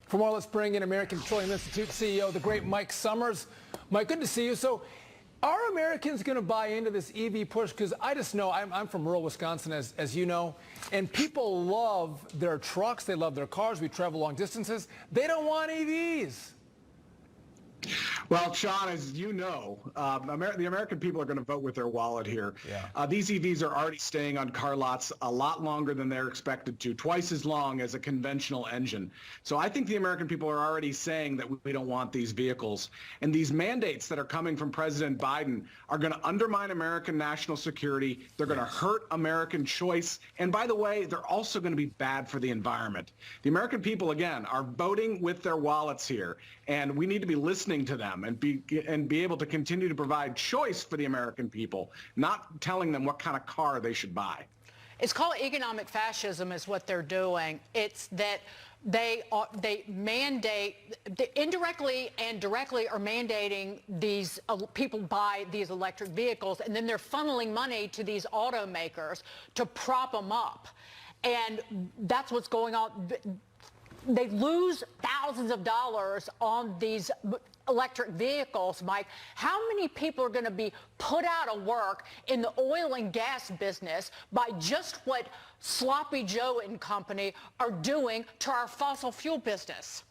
For more, let's bring in American Petroleum Institute CEO, the great Mike Summers. Mike, good to see you. So are Americans going to buy into this EV push? Because I just know, I'm from rural Wisconsin, as you know, and people love their trucks. They love their cars. We travel long distances. They don't want EVs. Well, Sean, as you know, the American people are going to vote with their wallet here. Yeah. These EVs are already staying on car lots a lot longer than they're expected to, twice as long as a conventional engine. So I think the American people are already saying that we don't want these vehicles. And these mandates that are coming from President Biden are going to undermine American national security. They're going to hurt American choice. And by the way, they're also going to be bad for the environment. The American people, again, are voting with their wallets here. And we need to be listening to them and be able to continue to provide choice for the American people, not telling them what kind of car they should buy. It's called economic fascism is what they're doing. It's that they mandate, they indirectly and directly are mandating these people buy these electric vehicles, and then they're funneling money to these automakers to prop them up. And that's what's going on. They lose thousands of dollars on these electric vehicles, Mike. How many people are going to be put out of work in the oil and gas business by just what Sloppy Joe and company are doing to our fossil fuel business?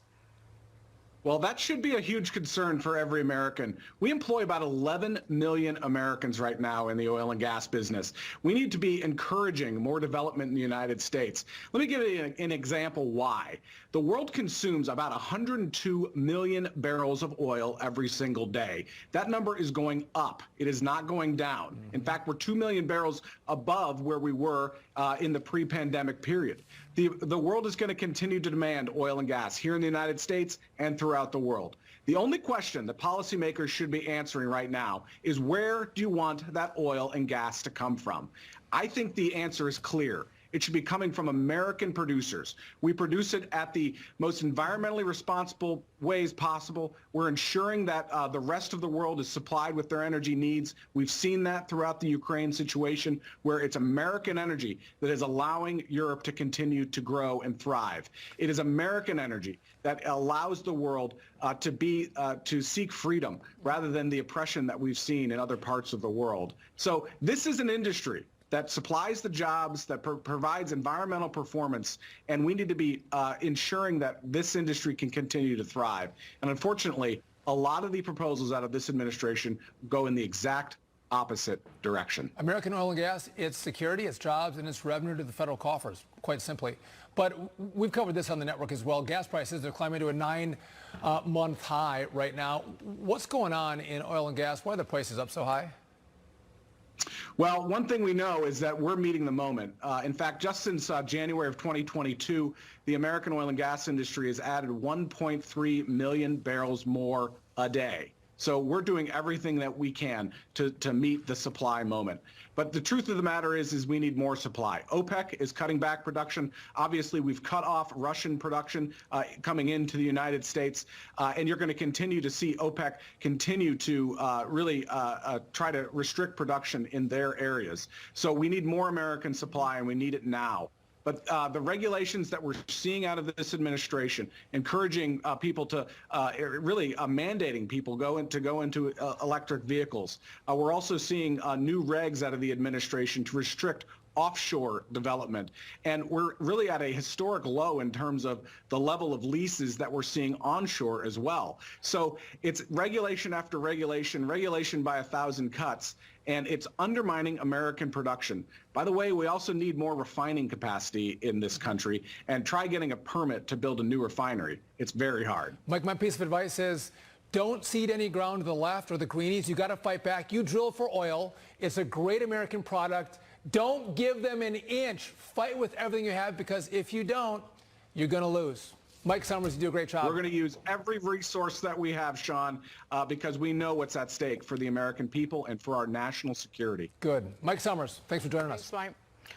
Well, that should be a huge concern for every American. We employ about 11 million Americans right now in the oil and gas business. We need to be encouraging more development in the United States. Let me give you an example why. The world consumes about 102 million barrels of oil every single day. That number is going up. It is not going down. In fact, we're 2 million barrels above where we were in the pre-pandemic period. The world is going to continue to demand oil and gas here in the United States and throughout the world. The only question that policymakers should be answering right now is, where do you want that oil and gas to come from? I think the answer is clear. It should be coming from American producers. We produce it at the most environmentally responsible ways possible. We're ensuring that the rest of the world is supplied with their energy needs. We've seen that throughout the Ukraine situation, where it's American energy that is allowing Europe to continue to grow and thrive. It is American energy that allows the world to seek freedom rather than the oppression that we've seen in other parts of the world. So this is an industry that supplies the jobs, that provides environmental performance, and we need to be ensuring that this industry can continue to thrive. And unfortunately, a lot of the proposals out of this administration go in the exact opposite direction. American oil and gas, it's security, it's jobs, and it's revenue to the federal coffers, quite simply. But we've covered this on the network as well. Gas prices are climbing to a 9-month high right now. What's going on in oil and gas? Why are the prices up so high? Well, one thing we know is that we're meeting the moment. In fact, just since January of 2022, the American oil and gas industry has added 1.3 million barrels more a day. So we're doing everything that we can to meet the supply moment. But the truth of the matter is we need more supply. OPEC is cutting back production. Obviously, we've cut off Russian production coming into the United States. And you're going to continue to see OPEC continue to really try to restrict production in their areas. So we need more American supply, and we need it now. But the regulations that we're seeing out of this administration, encouraging people to really mandating people to go into electric vehicles. We're also seeing new regs out of the administration to restrict offshore development. And we're really at a historic low in terms of the level of leases that we're seeing onshore as well. So it's regulation after regulation, regulation by 1,000 cuts, and it's undermining American production. By the way, we also need more refining capacity in this country, and try getting a permit to build a new refinery. It's very hard. Mike, my piece of advice is, don't cede any ground to the left or the greenies. You got to fight back. You drill for oil. It's a great American product. Don't give them an inch. Fight with everything you have, because if you don't, you're going to lose. Mike Summers, you do a great job. We're going to use every resource that we have, Sean, because we know what's at stake for the American people and for our national security. Good. Mike Summers, thanks for joining us. Thanks, Mike.